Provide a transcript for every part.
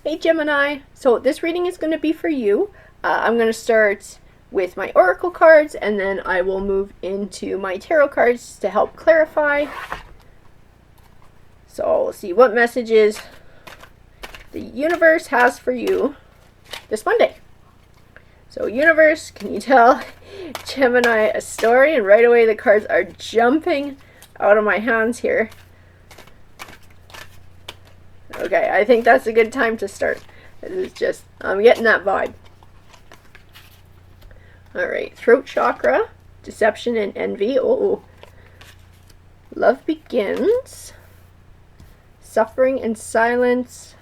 Hey Gemini, so this reading is going to be for you. I'm going to start with my oracle cards and then I will move into my tarot cards to help clarify. So we'll see what messages the universe has for you this Monday. So universe, can you tell Gemini a story? And right away the cards are jumping out of my hands here. Okay, I think that's a good time to start. It's just, I'm getting that vibe. Alright, throat chakra, deception and envy. Oh, love begins, suffering and silence,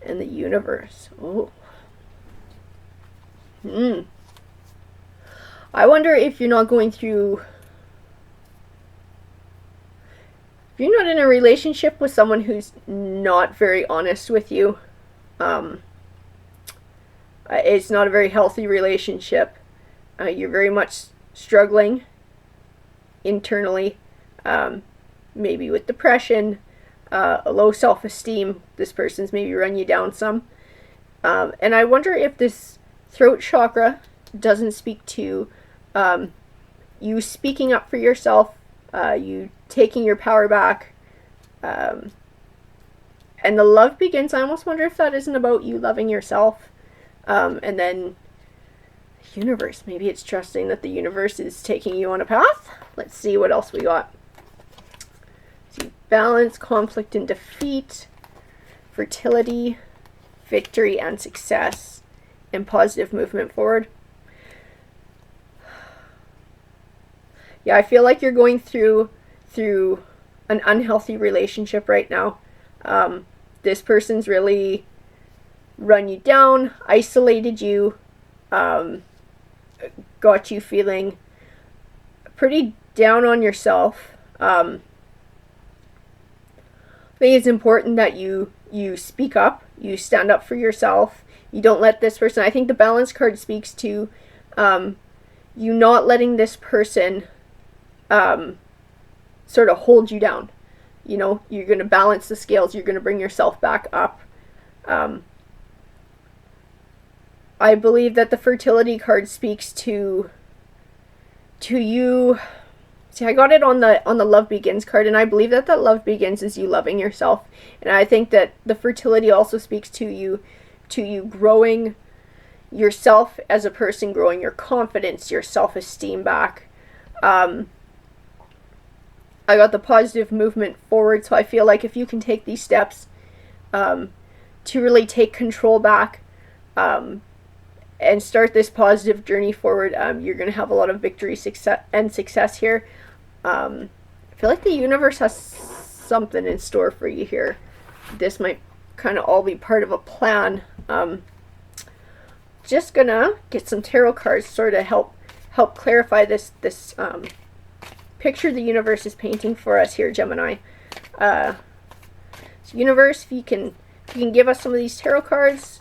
and the universe. Oh. I wonder if you're not going through... If you're not in a relationship with someone who's not very honest with you, it's not a very healthy relationship. You're very much struggling internally, maybe with depression, a low self-esteem. This person's maybe run you down some. And I wonder if this throat chakra doesn't speak to you speaking up for yourself, you taking your power back, and the love begins. I almost wonder if that isn't about you loving yourself, and then the universe, maybe it's trusting that the universe is taking you on a path. Let's see what else we got. See, balance, conflict and defeat, fertility, victory and success, and positive movement forward. Yeah, I feel like you're going through an unhealthy relationship right now. This person's really run you down, isolated you, got you feeling pretty down on yourself. I think it's important that you speak up, you stand up for yourself, you don't let this person... I think the balance card speaks to you not letting this person sort of hold you down. You know, you're going to balance the scales, you're going to bring yourself back up. I believe that the fertility card speaks to you. See, I got it on the love begins card, and I believe that love begins is you loving yourself. And I think that the fertility also speaks to you growing yourself as a person, growing your confidence, your self-esteem back. I got the positive movement forward, so I feel like if you can take these steps to really take control back and start this positive journey forward, you're going to have a lot of victory success here. I feel like the universe has something in store for you here. This might kind of all be part of a plan. Just gonna get some tarot cards sort of help clarify this picture the universe is painting for us here, Gemini. So universe, if you can give us some of these tarot cards,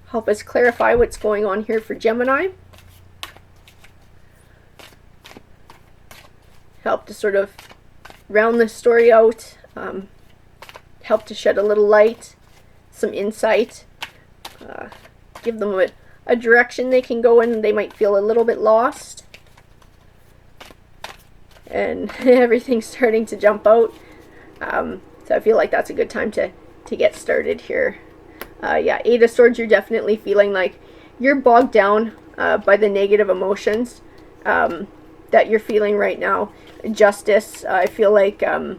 help us clarify what's going on here for Gemini. Help to sort of round this story out. Help to shed a little light, some insight. Give them a direction they can go in. They might feel a little bit lost. And everything's starting to jump out. So I feel like that's a good time to get started here. Yeah, Eight of Swords, you're definitely feeling like you're bogged down by the negative emotions that you're feeling right now. Justice, I feel like, yeah,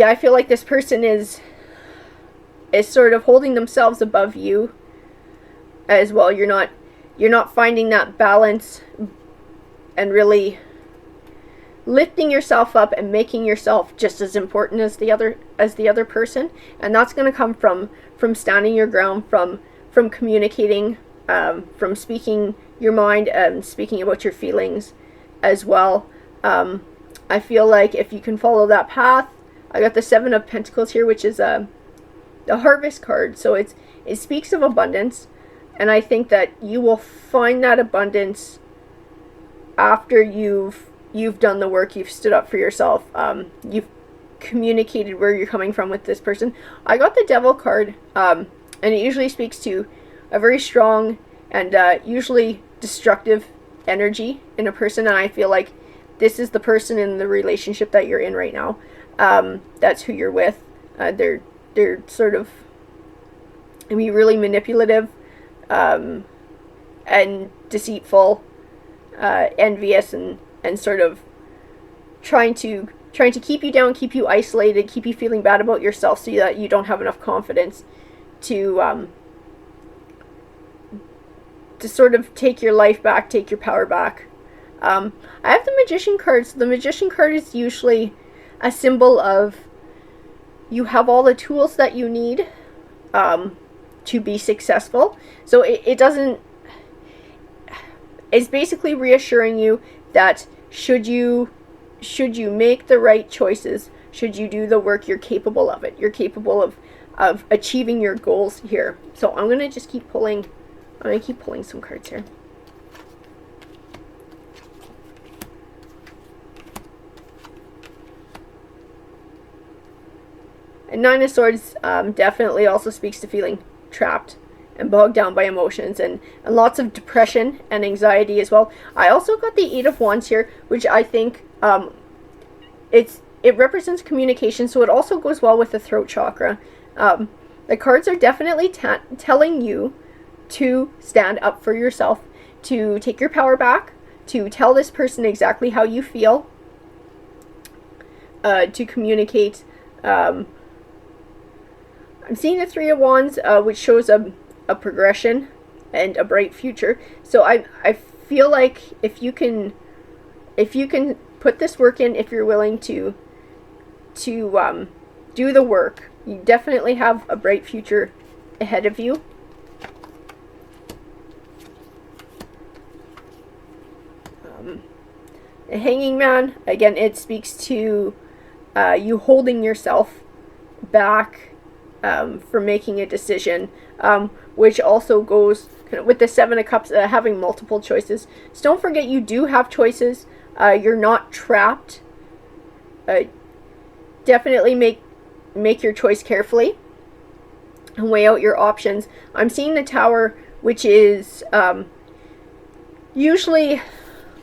I feel like this person is sort of holding themselves above you as well. You're not finding that balance and really lifting yourself up and making yourself just as important as the other person. And that's going to come from standing your ground, from communicating, from speaking your mind and speaking about your feelings as well. I feel like if you can follow that path, I got the Seven of Pentacles here, which is the Harvest card. So it speaks of abundance, and I think that you will find that abundance after you've done the work, you've stood up for yourself, you've communicated where you're coming from with this person. I got the Devil card, and it usually speaks to a very strong and usually destructive energy in a person, and I feel like this is the person in the relationship that you're in right now. That's who you're with. They're sort of, I mean, really manipulative, and deceitful, envious, and sort of trying to keep you down, keep you isolated, keep you feeling bad about yourself, so that you don't have enough confidence to sort of take your life back, take your power back. I have the Magician card. So the Magician card is usually a symbol of you have all the tools that you need to be successful. So it doesn't, it's basically reassuring you that should you make the right choices, should you do the work, you're capable of it. You're capable of achieving your goals here. So I'm going to just keep pulling, I'm going to keep pulling some cards here. And Nine of Swords definitely also speaks to feeling trapped and bogged down by emotions, and lots of depression and anxiety as well. I also got the Eight of Wands here, which I think it represents communication, so it also goes well with the throat chakra. The cards are definitely telling you to stand up for yourself, to take your power back, to tell this person exactly how you feel, to communicate. I'm seeing the Three of Wands, which shows a progression and a bright future. So I feel like if you can put this work in, if you're willing to do the work, you definitely have a bright future ahead of you. The Hanging Man, again, it speaks to you holding yourself back from making a decision, which also goes kind of with the Seven of Cups, having multiple choices. So don't forget, you do have choices. You're not trapped. Definitely make your choice carefully and weigh out your options. I'm seeing the Tower, which is usually,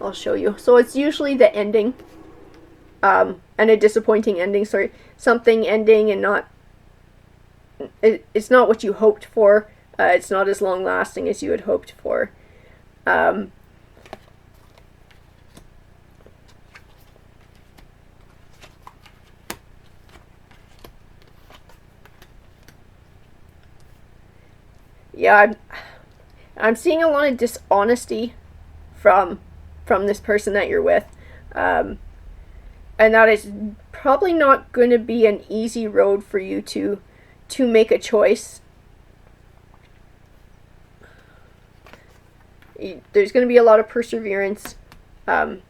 I'll show you. So it's usually the ending, and a disappointing ending. Sorry, something ending and not, it's not what you hoped for. It's not as long lasting as you had hoped for. Yeah, I'm seeing a lot of dishonesty from this person that you're with, and that is probably not going to be an easy road for you to make a choice. There's going to be a lot of perseverance, but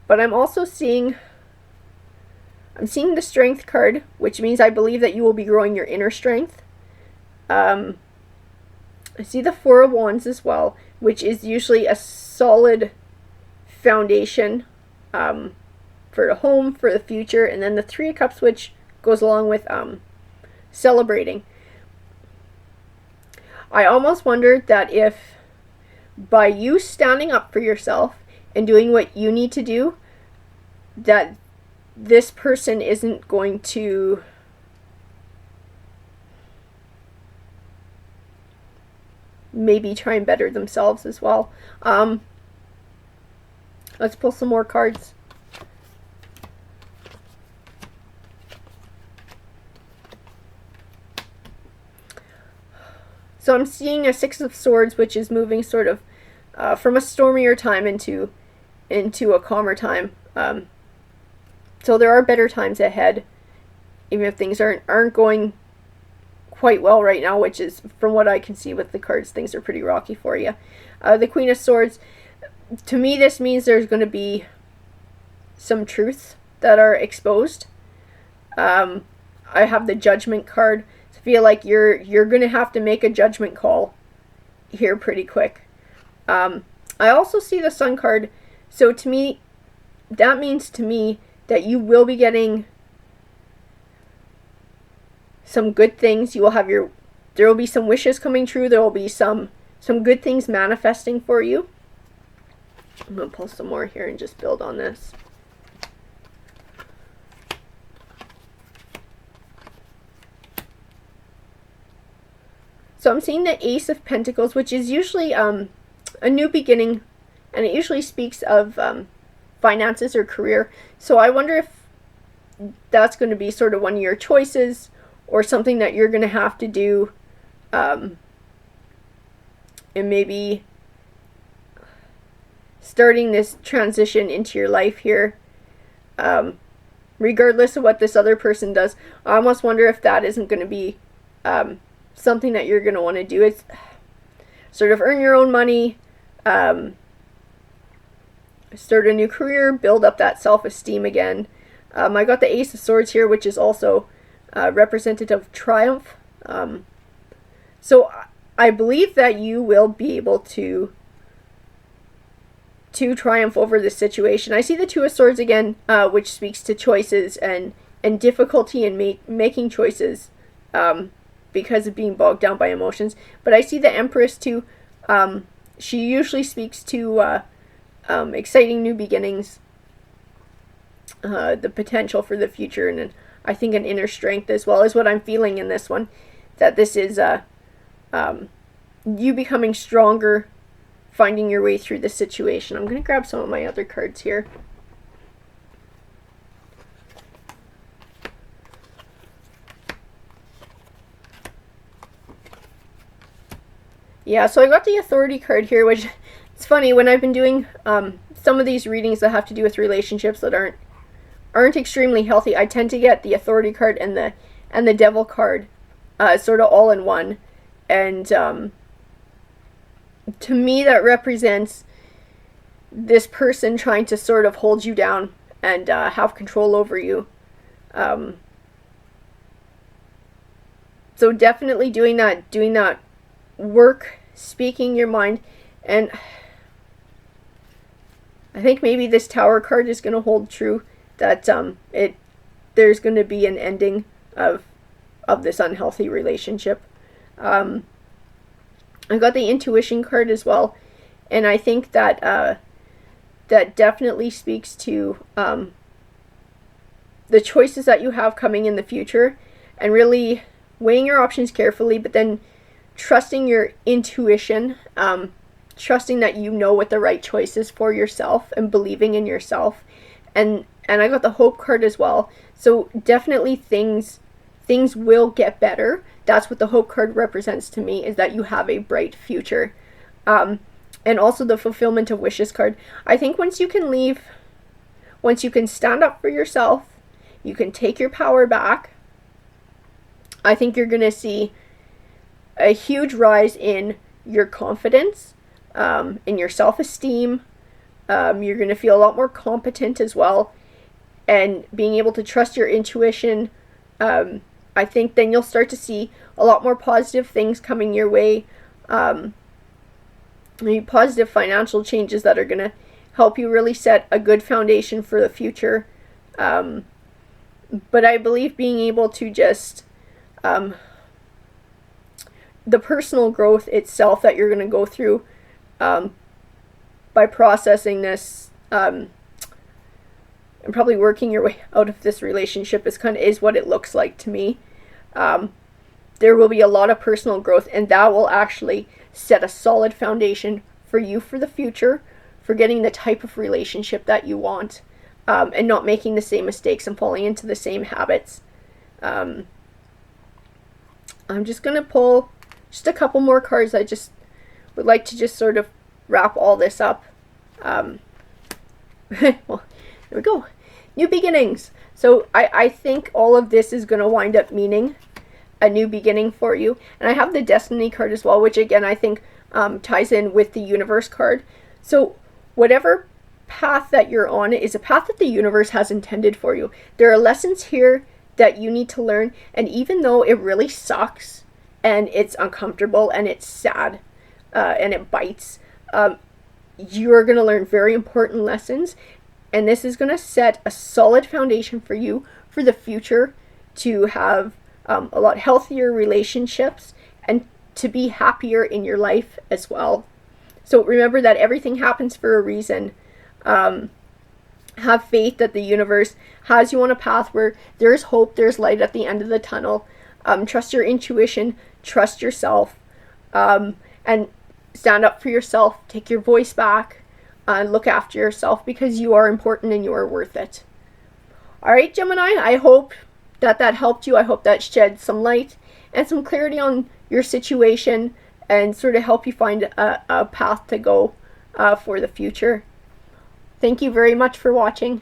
I'm also seeing the Strength card, which means I believe that you will be growing your inner strength. I see the Four of Wands as well, which is usually a solid foundation for the home, for the future. And then the Three of Cups, which goes along with celebrating. I almost wondered that if by you standing up for yourself and doing what you need to do, that this person isn't going to maybe try and better themselves as well. Let's pull some more cards. So I'm seeing a Six of Swords, which is moving sort of from a stormier time into a calmer time. So there are better times ahead, even if things aren't going quite well right now, which is, from what I can see with the cards, things are pretty rocky for you. The Queen of Swords, to me this means there's going to be some truths that are exposed. I have the Judgment card. I feel like you're going to have to make a judgment call here pretty quick. I also see the Sun card, so to me, that means to me that you will be getting some good things. You will have there will be some wishes coming true. There will be some good things manifesting for you. I'm going to pull some more here and just build on this. So I'm seeing the Ace of Pentacles, which is usually a new beginning, and it usually speaks of finances or career. So I wonder if that's going to be sort of one of your choices, or something that you're going to have to do, and maybe starting this transition into your life here, regardless of what this other person does. I almost wonder if that isn't going to be something that you're going to want to do. It's sort of earn your own money, start a new career, build up that self-esteem again. I got the Ace of Swords here, which is also representative of triumph. So I believe that you will be able to triumph over this situation. I see the Two of Swords again, which speaks to choices and difficulty in making choices because of being bogged down by emotions. But I see the Empress too. She usually speaks to exciting new beginnings, the potential for the future, and I think an inner strength as well is what I'm feeling in this one. That this is you becoming stronger, finding your way through the situation. I'm going to grab some of my other cards here. Yeah, so I got the Authority card here, which it's funny, when I've been doing some of these readings that have to do with relationships that aren't extremely healthy, I tend to get the Authority card and the Devil card sort of all in one. And to me, that represents this person trying to sort of hold you down and have control over you. So definitely doing that work, speaking your mind. And I think maybe this Tower card is going to hold true, that there's going to be an ending of this unhealthy relationship. I got the Intuition card as well, and I think that that definitely speaks to the choices that you have coming in the future, and really weighing your options carefully, but then trusting your intuition, trusting that you know what the right choice is for yourself, and believing in yourself. And I got the Hope card as well. So definitely things will get better. That's what the Hope card represents to me, is that you have a bright future. And also the Fulfillment of Wishes card. I think once you can stand up for yourself, you can take your power back, I think you're going to see a huge rise in your confidence, in your self-esteem. You're going to feel a lot more competent as well, and being able to trust your intuition. I think then you'll start to see a lot more positive things coming your way, positive financial changes that are going to help you really set a good foundation for the future. But I believe being able to just the personal growth itself that you're going to go through by processing this and probably working your way out of this relationship is what it looks like to me. There will be a lot of personal growth, and that will actually set a solid foundation for you for the future, for getting the type of relationship that you want, and not making the same mistakes and falling into the same habits. I'm just going to pull just a couple more cards. I just would like to just sort of wrap all this up. Well, there we go. New beginnings. So I think all of this is going to wind up meaning a new beginning for you. And I have the Destiny card as well, which again I think ties in with the Universe card. So whatever path that you're on is a path that the universe has intended for you. There are lessons here that you need to learn, and even though it really sucks and it's uncomfortable and it's sad and it bites, you're going to learn very important lessons, And this is going to set a solid foundation for you for the future to have a lot healthier relationships and to be happier in your life as well. So remember that everything happens for a reason. Have faith that the universe has you on a path where there's hope, there's light at the end of the tunnel. Trust your intuition, trust yourself, and stand up for yourself, take your voice back, and look after yourself, because you are important and you are worth it. All right, Gemini, I hope that helped you. I hope that shed some light and some clarity on your situation and sort of help you find a path to go for the future. Thank you very much for watching.